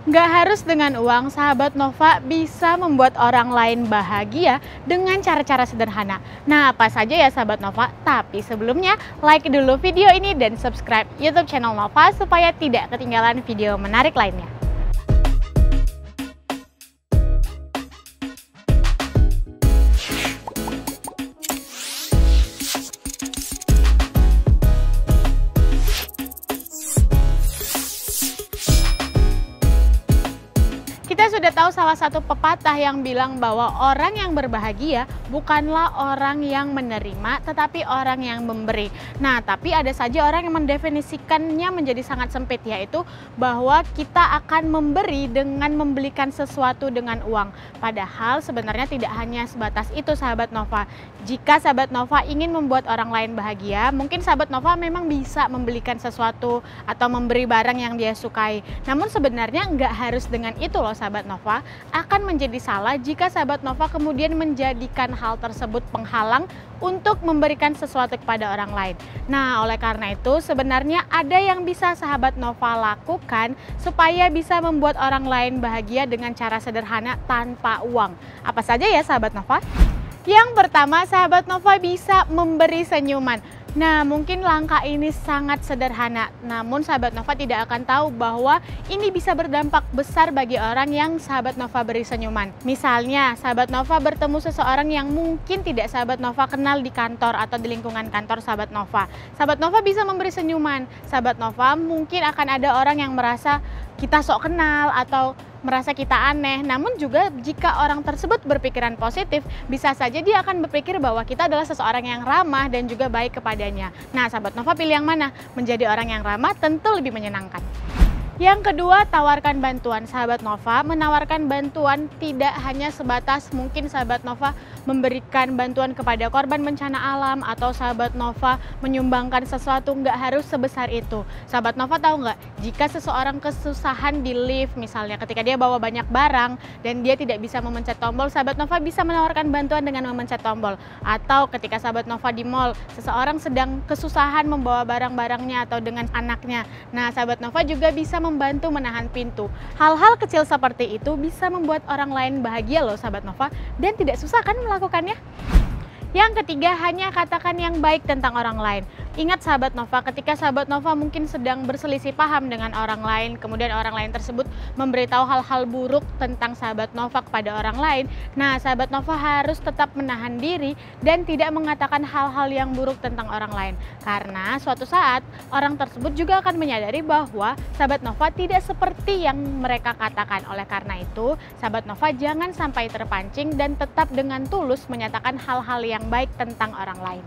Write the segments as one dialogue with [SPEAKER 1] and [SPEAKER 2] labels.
[SPEAKER 1] Nggak harus dengan uang, sahabat Nova bisa membuat orang lain bahagia dengan cara-cara sederhana. Nah, apa saja ya sahabat Nova? Tapi sebelumnya, like dulu video ini dan subscribe YouTube channel Nova supaya tidak ketinggalan video menarik lainnya. Kita sudah tahu salah satu pepatah yang bilang bahwa orang yang berbahagia bukanlah orang yang menerima, tetapi orang yang memberi. Nah, tapi ada saja orang yang mendefinisikannya menjadi sangat sempit, yaitu bahwa kita akan memberi dengan membelikan sesuatu dengan uang. Padahal sebenarnya tidak hanya sebatas itu sahabat Nova. Jika sahabat Nova ingin membuat orang lain bahagia, mungkin sahabat Nova memang bisa membelikan sesuatu atau memberi barang yang dia sukai. Namun sebenarnya nggak harus dengan itu loh sahabat Nova. Akan menjadi salah jika sahabat Nova kemudian menjadikan hal tersebut penghalang untuk memberikan sesuatu kepada orang lain. Nah, oleh karena itu sebenarnya ada yang bisa sahabat Nova lakukan supaya bisa membuat orang lain bahagia dengan cara sederhana tanpa uang. Apa saja ya sahabat Nova? Yang pertama, sahabat Nova bisa memberi senyuman. Nah, mungkin langkah ini sangat sederhana, namun sahabat Nova tidak akan tahu bahwa ini bisa berdampak besar bagi orang yang sahabat Nova beri senyuman. Misalnya, sahabat Nova bertemu seseorang yang mungkin tidak sahabat Nova kenal di kantor atau di lingkungan kantor sahabat Nova. Sahabat Nova bisa memberi senyuman. Sahabat Nova mungkin akan ada orang yang merasa kita sok kenal atau merasa kita aneh, namun juga jika orang tersebut berpikiran positif, bisa saja dia akan berpikir bahwa kita adalah seseorang yang ramah dan juga baik kepadanya. Nah, sahabat Nova pilih yang mana? Menjadi orang yang ramah tentu lebih menyenangkan. Yang kedua, tawarkan bantuan. Sahabat Nova menawarkan bantuan tidak hanya sebatas mungkin sahabat Nova memberikan bantuan kepada korban bencana alam atau sahabat Nova menyumbangkan sesuatu, nggak harus sebesar itu. Sahabat Nova tahu nggak, jika seseorang kesusahan di lift misalnya ketika dia bawa banyak barang dan dia tidak bisa memencet tombol, sahabat Nova bisa menawarkan bantuan dengan memencet tombol. Atau ketika sahabat Nova di mall, seseorang sedang kesusahan membawa barang-barangnya atau dengan anaknya. Nah, sahabat Nova juga bisa membantu menahan pintu. Hal-hal kecil seperti itu bisa membuat orang lain bahagia loh sahabat Nova, dan tidak susah kan melakukannya? Yang ketiga, hanya katakan yang baik tentang orang lain. Ingat sahabat Nova, ketika sahabat Nova mungkin sedang berselisih paham dengan orang lain, kemudian orang lain tersebut memberitahu hal-hal buruk tentang sahabat Nova kepada orang lain. Nah, sahabat Nova harus tetap menahan diri dan tidak mengatakan hal-hal yang buruk tentang orang lain. Karena suatu saat orang tersebut juga akan menyadari bahwa sahabat Nova tidak seperti yang mereka katakan. Oleh karena itu, sahabat Nova jangan sampai terpancing dan tetap dengan tulus menyatakan hal-hal yang baik tentang orang lain.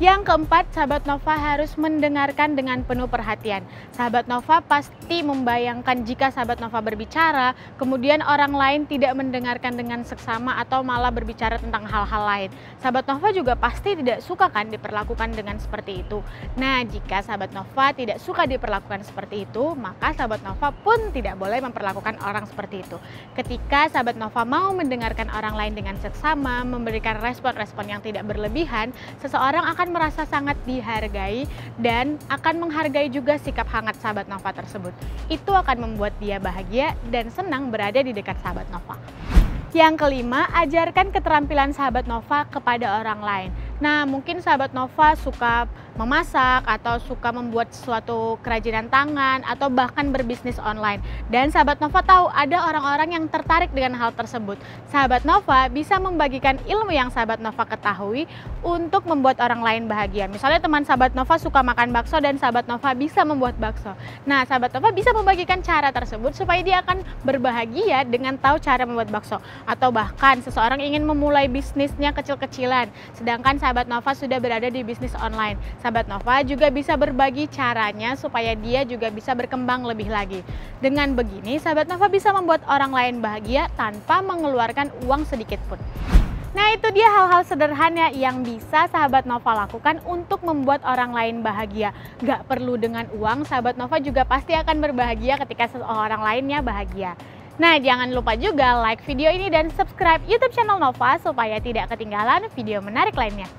[SPEAKER 1] Yang keempat, sahabat Nova harus mendengarkan dengan penuh perhatian. Sahabat Nova pasti membayangkan jika sahabat Nova berbicara, kemudian orang lain tidak mendengarkan dengan seksama atau malah berbicara tentang hal-hal lain. Sahabat Nova juga pasti tidak suka kan diperlakukan dengan seperti itu. Nah, jika sahabat Nova tidak suka diperlakukan seperti itu, maka sahabat Nova pun tidak boleh memperlakukan orang seperti itu. Ketika sahabat Nova mau mendengarkan orang lain dengan seksama, memberikan respon-respon yang tidak berlebihan, seseorang akan merasa sangat dihargai dan akan menghargai juga sikap hangat sahabat Nova tersebut. Itu akan membuat dia bahagia dan senang berada di dekat sahabat Nova. Yang kelima, ajarkan keterampilan sahabat Nova kepada orang lain. Nah, mungkin sahabat Nova suka memasak atau suka membuat suatu kerajinan tangan atau bahkan berbisnis online. Dan sahabat Nova tahu ada orang-orang yang tertarik dengan hal tersebut. Sahabat Nova bisa membagikan ilmu yang sahabat Nova ketahui untuk membuat orang lain bahagia. Misalnya teman sahabat Nova suka makan bakso dan sahabat Nova bisa membuat bakso. Nah, sahabat Nova bisa membagikan cara tersebut supaya dia akan berbahagia dengan tahu cara membuat bakso. Atau bahkan seseorang ingin memulai bisnisnya kecil-kecilan, sedangkan sahabat Nova sudah berada di bisnis online. Sahabat Nova juga bisa berbagi caranya supaya dia juga bisa berkembang lebih lagi. Dengan begini, sahabat Nova bisa membuat orang lain bahagia tanpa mengeluarkan uang sedikit pun. Nah, itu dia hal-hal sederhana yang bisa sahabat Nova lakukan untuk membuat orang lain bahagia. Gak perlu dengan uang, sahabat Nova juga pasti akan berbahagia ketika seseorang lainnya bahagia. Nah, jangan lupa juga like video ini dan subscribe YouTube channel Nova supaya tidak ketinggalan video menarik lainnya.